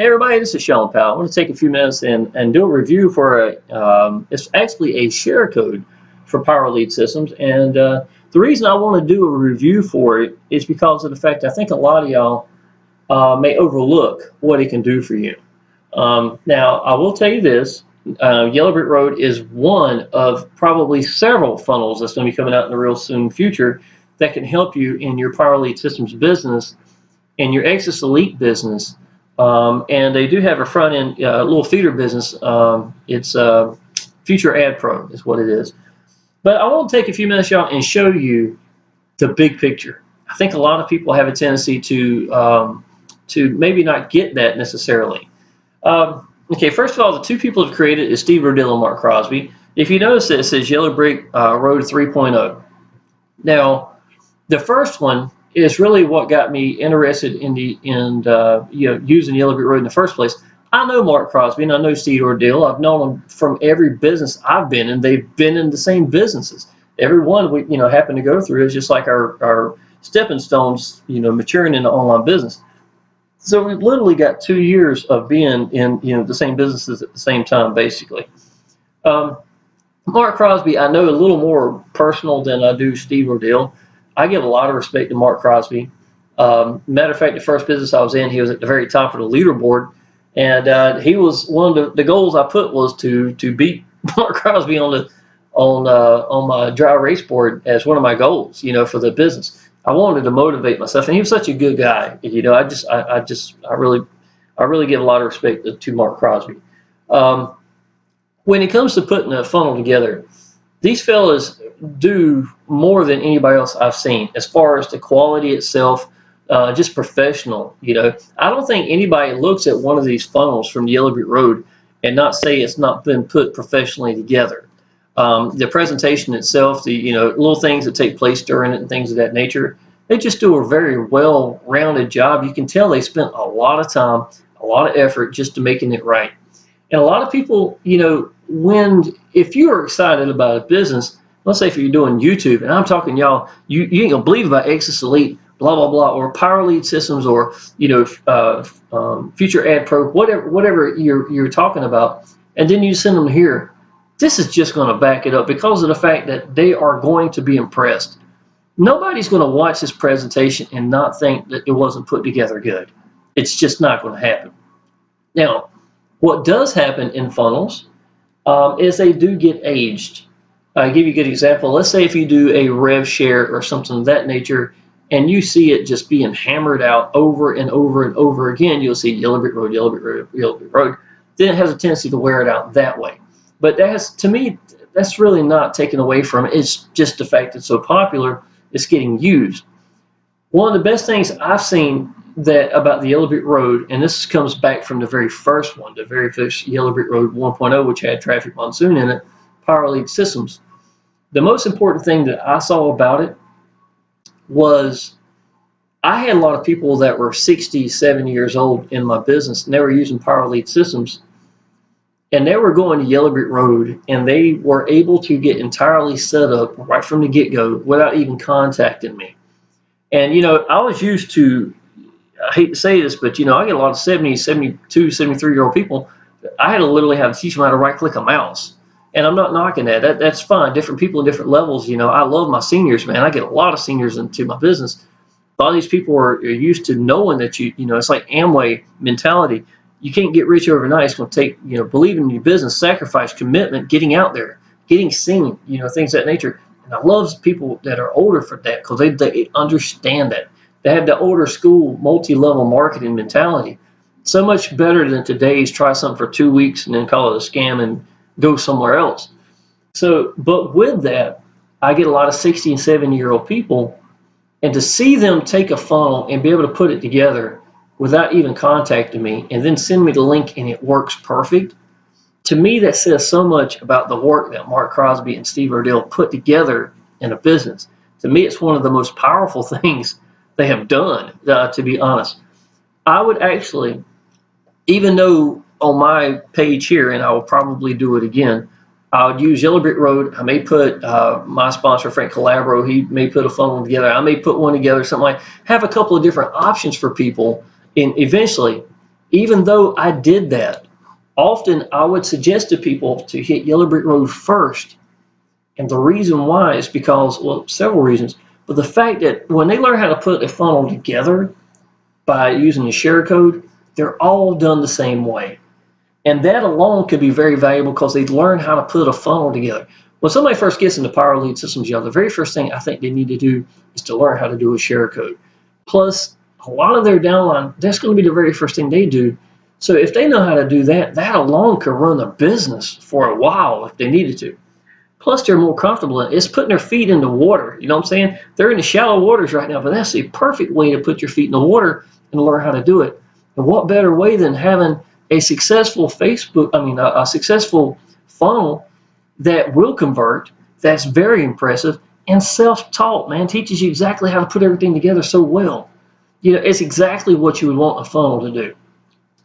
Hey everybody, this is Shawn Powell. I want to take a few minutes and do a review for it's actually a share code for Power Lead Systems. And the reason I want to do a review for it is because of the fact I think a lot of y'all may overlook what it can do for you. Now, I will tell you this, Yellow Brick Road is one of probably several funnels that's going to be coming out in the real soon future that can help you in your Power Lead Systems business and your Exitus Elite business. And they do have a front end little feeder business. It's Future Ad Pro is what it is. But I want to take a few minutes, y'all, and show you the big picture. I think a lot of people have a tendency to maybe not get that necessarily. Okay, first of all, the two people who created is Steve Rodell and Mark Crosby. If you notice, it says Yellow Brick Road 3.0. Now, the first one is really what got me interested in using Yellow Brick Road in the first place. I know Mark Crosby and I know Steve Rodell. I've known them from every business I've been in. They've been in the same businesses. Every one we happen to go through is just like our stepping stones, maturing into online business. So we've literally got 2 years of being in the same businesses at the same time, basically. Mark Crosby, I know a little more personal than I do Steve Rodell. I give a lot of respect to Mark Crosby. Matter of fact, the first business I was in, he was at the very top of the leaderboard, and he was one of the goals I put was to beat Mark Crosby on my dry race board as one of my goals, for the business. I wanted to motivate myself, and he was such a good guy. I really give a lot of respect to Mark Crosby. When it comes to putting a funnel together, these fellas do more than anybody else I've seen as far as the quality itself, just professional. I don't think anybody looks at one of these funnels from Yellow Brick Road and not say it's not been put professionally together. The presentation itself, the little things that take place during it and things of that nature, they just do a very well-rounded job. You can tell they spent a lot of time, a lot of effort just to making it right. And a lot of people, if you're excited about a business, let's say if you're doing YouTube, and I'm talking y'all, you ain't gonna believe about Exitus Elite, blah blah blah, or Power Lead Systems, or Future Ad Pro, whatever you're talking about, and then you send them here. This is just going to back it up because of the fact that they are going to be impressed. Nobody's going to watch this presentation and not think that it wasn't put together good. It's just not going to happen. Now, what does happen in funnels is they do get aged. I'll give you a good example. Let's say if you do a rev share or something of that nature, and you see it just being hammered out over and over and over again, you'll see Yellow Brick Road, Yellow Brick Road, Yellow Brick Road. Then it has a tendency to wear it out that way. But to me, that's really not taken away from it. It's just the fact it's so popular, it's getting used. One of the best things I've seen about the Yellow Brick Road, and this comes back from the very first one, the very first Yellow Brick Road 1.0, which had Traffic Monsoon in it, Power Lead Systems. The most important thing that I saw about it was I had a lot of people that were 60, 70 years old in my business, and they were using Power Lead Systems. And they were going to Yellow Brick Road, and they were able to get entirely set up right from the get-go without even contacting me. And, I was used to, I hate to say this, but, I get a lot of 70, 72, 73-year-old people. I had to literally have to teach them how to right-click a mouse. And I'm not knocking that. That's fine. Different people in different levels. I love my seniors, man. I get a lot of seniors into my business. A lot of these people are used to knowing that it's like Amway mentality. You can't get rich overnight. It's going to take, believing in your business, sacrifice, commitment, getting out there, getting seen, things of that nature. And I love people that are older for that because they understand that. They have the older school, multi-level marketing mentality. So much better than today's try something for 2 weeks and then call it a scam and go somewhere else. So, but with that, I get a lot of 60 and 70-year-old people, and to see them take a funnel and be able to put it together without even contacting me and then send me the link and it works perfect, to me that says so much about the work that Mark Crosby and Steve Rodell put together in a business. To me, it's one of the most powerful things they have done, to be honest. I would actually, even though on my page here, and I will probably do it again, I would use Yellow Brick Road. I may put my sponsor, Frank Calabro, he may put a funnel together. I may put one together, something like, have a couple of different options for people. And eventually, Even though I did that, often I would suggest to people to hit Yellow Brick Road first. And the reason why is because, well, several reasons, but the fact that when they learn how to put a funnel together by using the share code, they're all done the same way. And that alone could be very valuable because they learn how to put a funnel together. When somebody first gets into Power Lead Systems, y'all, the very first thing I think they need to do is to learn how to do a share code. Plus, a lot of their downline, that's going to be the very first thing they do. So if they know how to do that, that alone could run a business for a while if they needed to. Plus, they're more comfortable. It's putting their feet in the water. You know what I'm saying? They're in the shallow waters right now, but that's the perfect way to put your feet in the water and learn how to do it. And what better way than having a successful a successful funnel that will convert, that's very impressive, and self-taught, man, teaches you exactly how to put everything together so well. You know, it's exactly what you would want a funnel to do.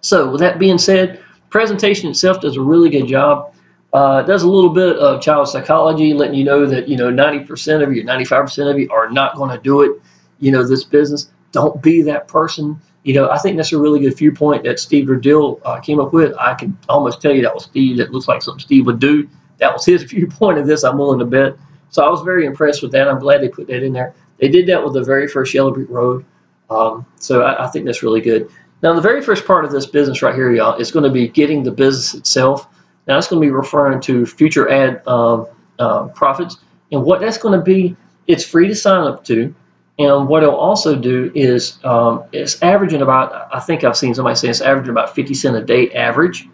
So with that being said, presentation itself does a really good job. It does a little bit of child psychology, letting you know that, 90% of you, 95% of you are not going to do it. This business, don't be that person. I think that's a really good viewpoint that Steve Riddell came up with. I can almost tell you that was Steve. That looks like something Steve would do. That was his viewpoint of this, I'm willing to bet. So I was very impressed with that. I'm glad they put that in there. They did that with the very first Yellow Brick Road. So I think that's really good. Now, the very first part of this business right here, y'all, is going to be getting the business itself. Now, it's going to be referring to future ad profits. And what that's going to be, it's free to sign up to. And what it'll also do is it's averaging about, I think I've seen somebody say it's averaging about 50 cents a day average.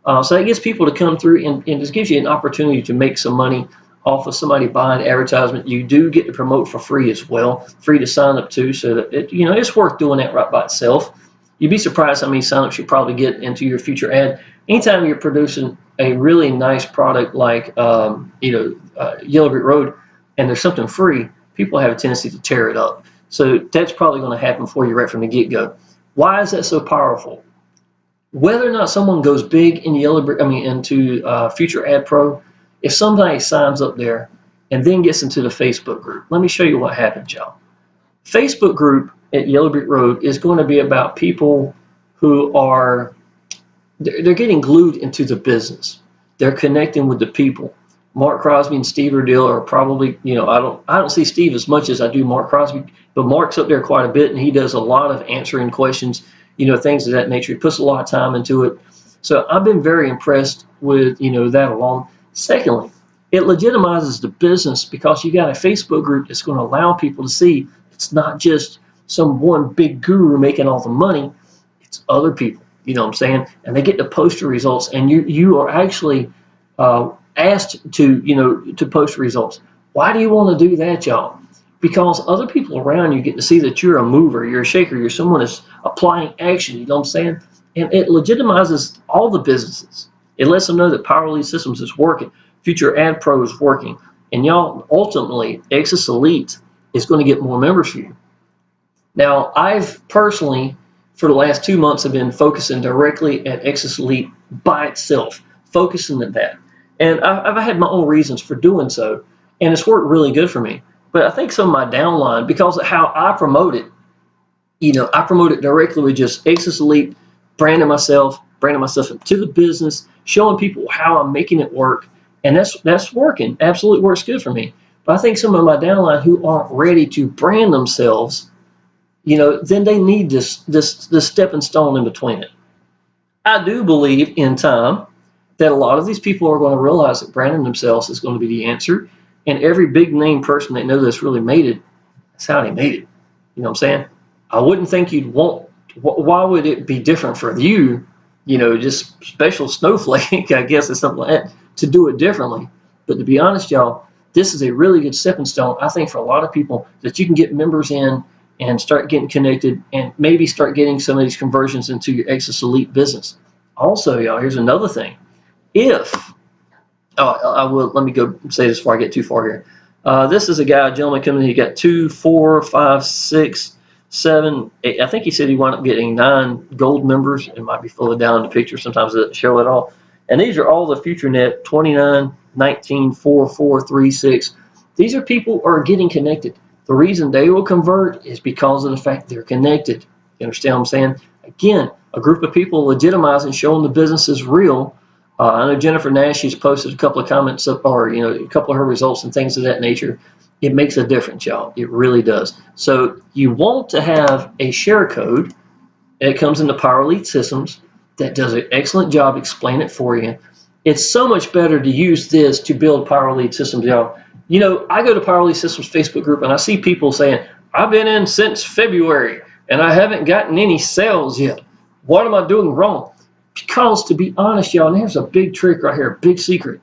So that gets people to come through and just gives you an opportunity to make some money off of somebody buying advertisement. You do get to promote for free as well, free to sign up to. So that it's worth doing that right by itself. You'd be surprised how many signups you probably get into your future ad. Anytime you're producing a really nice product like Yellow Brick Road, and there's something free, people have a tendency to tear it up. So that's probably going to happen for you right from the get-go. Why is that so powerful? Whether or not someone goes big in into Future Ad Pro, if somebody signs up there and then gets into the Facebook group, let me show you what happens, y'all. Facebook group at Yellow Brick Road is going to be about people who are they're getting glued into the business. They're connecting with the people. Mark Crosby and Steve Riddell are probably, I don't see Steve as much as I do Mark Crosby, but Mark's up there quite a bit, and he does a lot of answering questions, things of that nature. He puts a lot of time into it. So I've been very impressed with, that alone. Secondly, it legitimizes the business because you got a Facebook group that's going to allow people to see it's not just some one big guru making all the money, it's other people, you know what I'm saying? And they get to post the results, and you are actually asked to post results. Why do you want to do that, y'all? Because other people around you get to see that you're a mover, you're a shaker, you're someone that's applying action, you know what I'm saying? And it legitimizes all the businesses. It lets them know that Power Lead Systems is working, Future Ad Pro is working, and y'all, ultimately, Exitus Elite is going to get more members for you. Now, I've personally, for the last 2 months, have been focusing directly at Exitus Elite by itself, focusing at that. And I've had my own reasons for doing so, and it's worked really good for me. But I think some of my downline, because of how I promote it, I promote it directly with just Exitus Elite, branding myself into the business, showing people how I'm making it work, and that's working. Absolutely works good for me. But I think some of my downline who aren't ready to brand themselves, then they need this stepping stone in between it. I do believe in time that a lot of these people are going to realize that branding themselves is going to be the answer, and every big name person they know that's really made it, that's how they made it. You know what I'm saying? I wouldn't think you'd want, why would it be different for you, just special snowflake, I guess, or something like that, to do it differently. But to be honest, y'all, this is a really good stepping stone, I think, for a lot of people, that you can get members in and start getting connected and maybe start getting some of these conversions into your Exitus Elite business. Also, y'all, here's another thing. Let me go say this before I get too far here. This is a gentleman coming in. He got 2, 4, 5, 6, 7, 8. I think he said he wound up getting 9 gold members. It might be further down in the picture. Sometimes it doesn't show it all. And these are all the FutureNet 29, 19, 4, 4, 3, 6. These are people who are getting connected. The reason they will convert is because of the fact they're connected. You understand what I'm saying? Again, a group of people legitimizing, showing the business is real. I know Jennifer Nash, she's posted a couple of comments or a couple of her results and things of that nature. It makes a difference, y'all. It really does. So you want to have a share code. It comes into Power Lead Systems that does an excellent job explaining it for you. It's so much better to use this to build Power Lead Systems, y'all. I go to Power Lead Systems Facebook group and I see people saying, I've been in since February and I haven't gotten any sales yet. What am I doing wrong? Because to be honest, y'all, and here's a big trick right here, a big secret.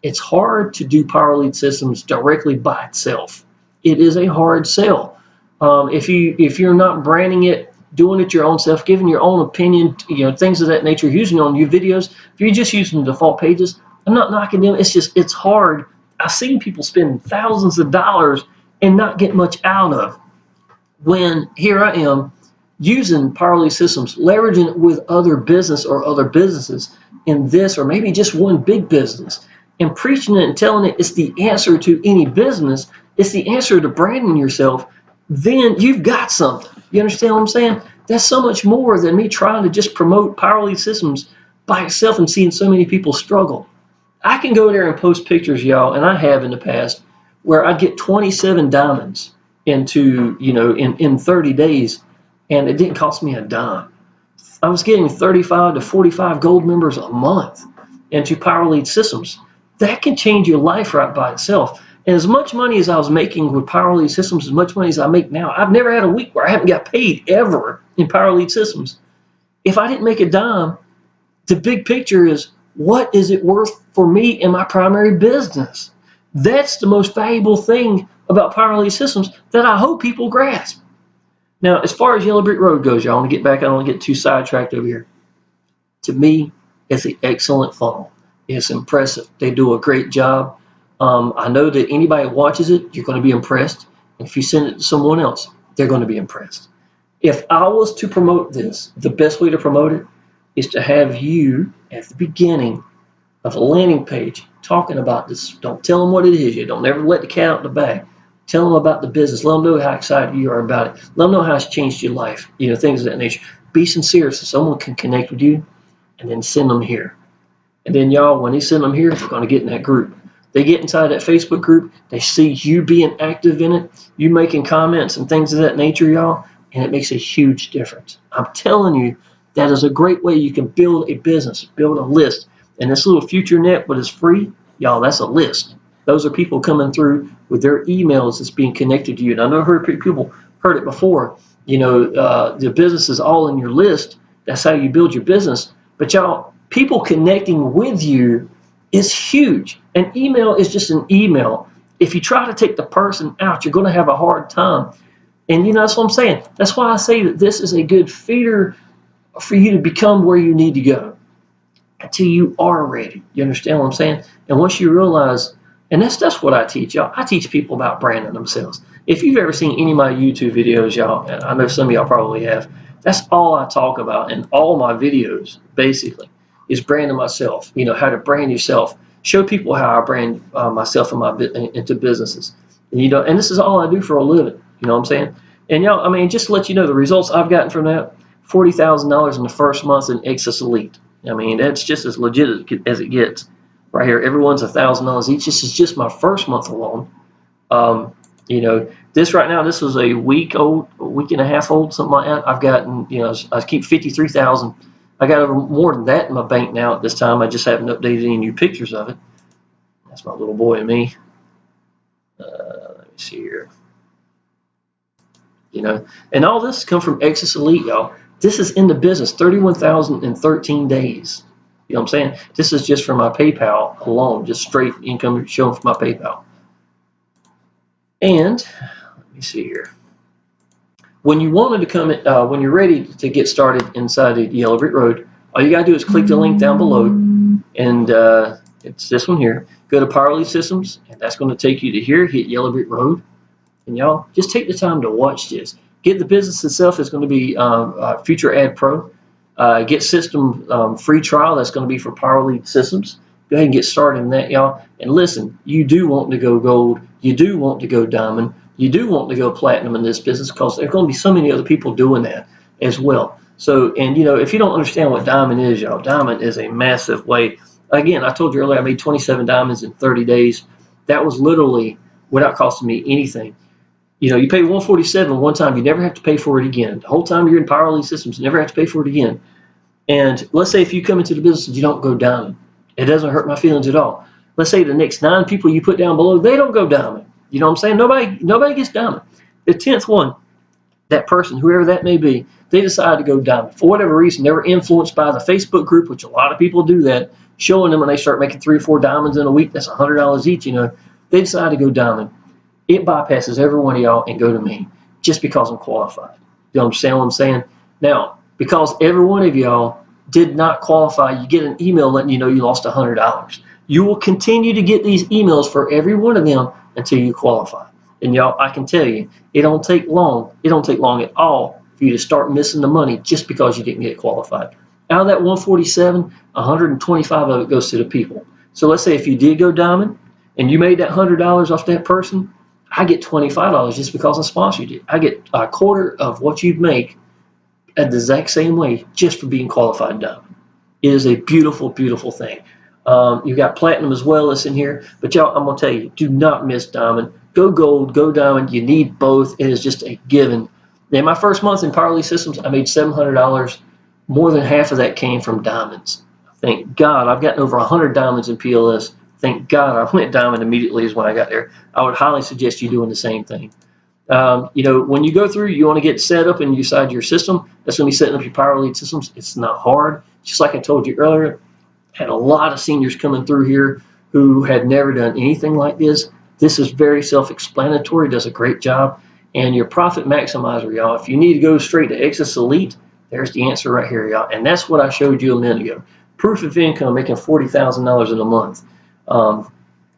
It's hard to do Power Lead Systems directly by itself. It is a hard sell. If you're not branding it, doing it your own self, giving your own opinion, things of that nature, using it on your videos. If you're just using the default pages, I'm not knocking them. It's hard. I've seen people spend thousands of dollars and not get much out of. When here I am using Power Lead Systems, leveraging it with other business or other businesses in this, or maybe just one big business, and preaching it and telling it it's the answer to any business, it's the answer to branding yourself, then you've got something. You understand what I'm saying? That's so much more than me trying to just promote Power Lead Systems by itself and seeing so many people struggle. I can go there and post pictures, y'all, and I have in the past, where I'd get 27 diamonds into, in 30 days, and it didn't cost me a dime. I was getting 35 to 45 gold members a month into Power Lead Systems. That can change your life right by itself. And as much money as I was making with Power Lead Systems, as much money as I make now, I've never had a week where I haven't got paid ever in Power Lead Systems. If I didn't make a dime, the big picture is, what is it worth for me in my primary business? That's the most valuable thing about Power Lead Systems that I hope people grasp. Now, as far as Yellow Brick Road goes, y'all, I want to get back. I don't want to get too sidetracked over here. To me, it's an excellent funnel. It's impressive. They do a great job. I know that anybody who watches it, you're going to be impressed. And if you send it to someone else, they're going to be impressed. If I was to promote this, the best way to promote it is to have you at the beginning of a landing page talking about this. Don't tell them what it is. You don't ever let the cat out the bag. Tell them about the business. Let them know how excited you are about it. Let them know how it's changed your life. Things of that nature. Be sincere so someone can connect with you, and then send them here. And then y'all, when they send them here, they're going to get in that group. They get inside that Facebook group. They see you being active in it, you making comments and things of that nature, y'all, and it makes a huge difference. I'm telling you, that is a great way you can build a business, build a list. And this little future net, but it's free, y'all, that's a list. Those are people coming through with their emails that's being connected to you. And I know people heard it before. The business is all in your list. That's how you build your business. But y'all, people connecting with you is huge. An email is just an email. If you try to take the person out, you're going to have a hard time. And that's what I'm saying. That's why I say that this is a good feeder for you to become where you need to go until you are ready. You understand what I'm saying? And once you realize, and that's what I teach y'all. I teach people about branding themselves. If you've ever seen any of my YouTube videos, y'all, and I know some of y'all probably have, that's all I talk about in all my videos, basically, is branding myself. How to brand yourself. Show people how I brand myself into businesses. And this is all I do for a living. You know what I'm saying? And y'all, just to let you know, the results I've gotten from that, $40,000 in the first month in Exitus Elite. That's just as legit as it gets. Right here, everyone's $1,000 each. This is just my first month alone. This right now, this was a week and a half old, something like that. I've gotten, I keep 53,000. I got over more than that in my bank now at this time. I just haven't updated any new pictures of it. That's my little boy and me. Let me see here. And all this come from Exitus Elite, y'all. This is in the business, 31,000 in 13 days. You know what I'm saying? This is just from my PayPal alone, just straight income showing from my PayPal. And let me see here. When you wanted to come, when you're ready to get started inside the Yellow Brick Road, all you gotta do is click the link down below, and it's this one here. Go to Power Lead Systems, and that's going to take you to here. Hit Yellow Brick Road, and y'all just take the time to watch this. Get the business itself. It's going to be Future Ad Pro. Get system free trial. That's going to be for Power Lead Systems. Go ahead and get started in that, y'all. And listen, you do want to go gold. You do want to go diamond. You do want to go platinum in this business because there are going to be so many other people doing that as well. So, and you know, if you don't understand what diamond is, y'all, diamond is a massive way. Again, I told you earlier, I made 27 diamonds in 30 days. That was literally without costing me anything. You know, you pay 147 one time, you never have to pay for it again. The whole time you're in Power Lead Systems, you never have to pay for it again. And let's say if you come into the business and you don't go diamond, it doesn't hurt my feelings at all. Let's say the next 9 people you put down below, they don't go diamond. You know what I'm saying? Nobody gets diamond. The 10th one, that person, whoever that may be, they decide to go diamond. For whatever reason, they were influenced by the Facebook group, which a lot of people do that, showing them when they start making 3 or 4 diamonds in a week, that's $100 each, you know. They decide to go diamond. It bypasses every one of y'all and go to me just because I'm qualified. You understand what I'm saying? Now, because every one of y'all did not qualify, you get an email letting you know you lost $100. You will continue to get these emails for every one of them until you qualify. And y'all, I can tell you, it don't take long. It don't take long at all for you to start missing the money just because you didn't get qualified. Out of that 147, 125 of it goes to the people. So let's say if you did go diamond and you made that $100 off that person, I get $25 just because I sponsored you. I get a quarter of what you'd make at the exact same way just for being qualified diamond. It is a beautiful, beautiful thing. You got platinum as well that's in here, but y'all, I'm gonna tell you, do not miss diamond. Go gold, go diamond. You need both. It is just a given. In my first month in Power Lead Systems, I made $700. More than half of that came from diamonds. Thank God, I've gotten over 100 diamonds in PLS. Thank God I went diamond immediately as when I got there. I would highly suggest you doing the same thing. You know, when you go through, you want to get set up inside your system. That's going to be setting up your Power Lead Systems. It's not hard. Just like I told you earlier, had a lot of seniors coming through here who had never done anything like this. This is very self-explanatory, does a great job. And your profit maximizer, y'all, if you need to go straight to Exitus Elite, there's the answer right here, y'all. And that's what I showed you a minute ago. Proof of income, making $40,000 in a month.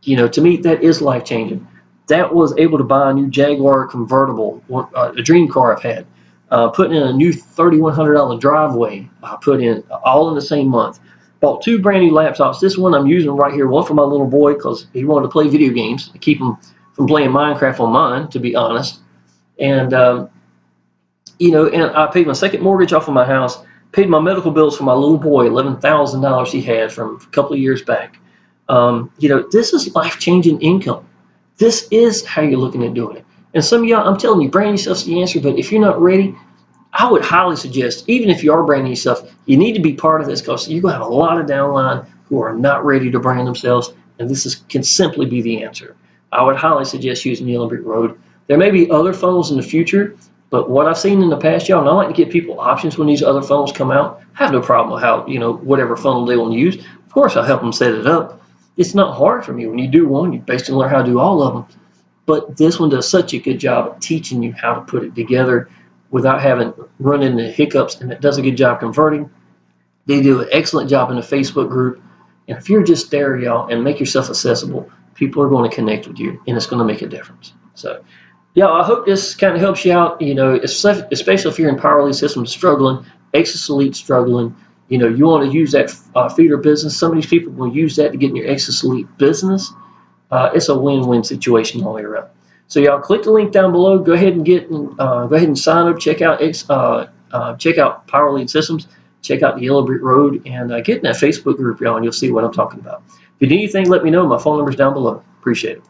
You know, to me, that is life-changing. That was able to buy a new Jaguar convertible, a dream car I've had. Putting in a new $3,100 driveway, I put in all in the same month. Bought 2 brand new laptops. This one I'm using right here, one for my little boy because he wanted to play video games, to keep him from playing Minecraft on mine, to be honest. And, you know, and I paid my second mortgage off of my house, paid my medical bills for my little boy, $11,000 he had from a couple of years back. You know, this is life-changing income. This is how you're looking at doing it. And some of y'all, I'm telling you, brand new stuff's the answer, but if you're not ready, I would highly suggest, even if you are branding yourself, you need to be part of this because you're going to have a lot of downline who are not ready to brand themselves, and this can simply be the answer. I would highly suggest using Yellow Brick Road. There may be other funnels in the future, but what I've seen in the past, y'all, and I like to give people options when these other funnels come out. I have no problem with how, you know, whatever funnel they want to use. Of course, I'll help them set it up. It's not hard for me. When you do one, you basically learn how to do all of them. But this one does such a good job of teaching you how to put it together without having run into hiccups, and it does a good job converting. They do an excellent job in the Facebook group. And if you're just there, y'all, and make yourself accessible, people are going to connect with you, and it's going to make a difference. So, yeah, I hope this kind of helps you out, you know, especially if you're in Power Lead Systems struggling, Exitus Elite struggling. You know, you want to use that feeder business. Some of these people will use that to get in your Exitus Elite business. It's a win-win situation all the way around. So y'all click the link down below. Go ahead and sign up. Check out Power Lead Systems. Check out the Yellow Brick Road, and get in that Facebook group, y'all, and you'll see what I'm talking about. If you need anything, let me know. My phone number's down below. Appreciate it.